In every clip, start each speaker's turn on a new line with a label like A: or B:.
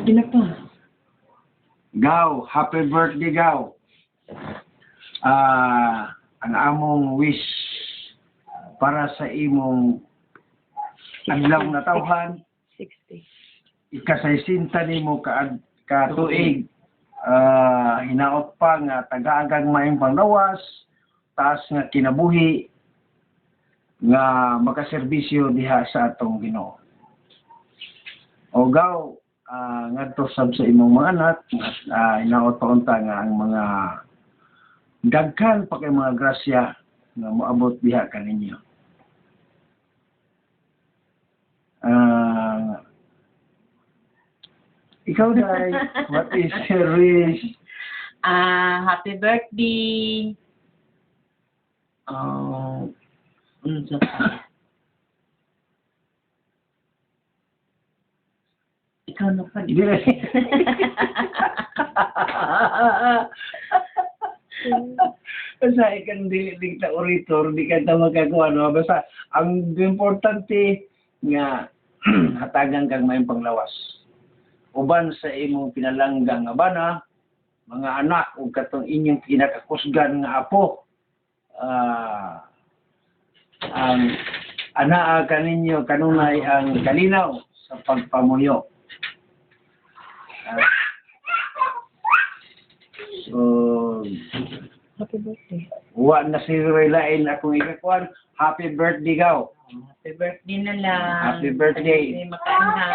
A: Sige na pa.
B: Gaw, happy birthday, Gaw. Ang among wish para sa imong adlaw na tawhan,
A: 60.
B: ikasaysinta nimo ka tuig, hinaot pa nga tagaagang maayong panglawas, taas nga kinabuhi, nga makaserbisyo diha sa atong Ginoo. O Gaw, ngadto sab sa imong mga anak, hinaot pa unta nga ang mga daghan pa kay mga grasya nga moabot diha kaninyo. Ikaw Day, what is your wish?
A: Happy birthday. Ano sa ikaw na pa.
B: Basta ikan di ka orator, di ka ta magkakuha, no? Basta ang importante nga hatagan kang may panglawas. Uban sa imong pinalanggang nga bana, mga anak ug katong inyong kinakakusgan nga apo, ang anaa kaninyo kanunay ang kalinaw sa pagpamuyo. So,
A: Happy birthday.
B: wa na si Relain akong ikakuan. Happy birthday, Gaw.
A: Happy birthday na lang.
B: Happy birthday.
A: Makaanha.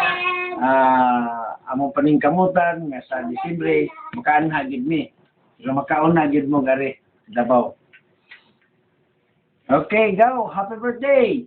B: Amo paning kamutan nga sa Disyembre makaanha gid mi. Pero makauna gid mo gari Davao. Okay, Gaw. Happy birthday.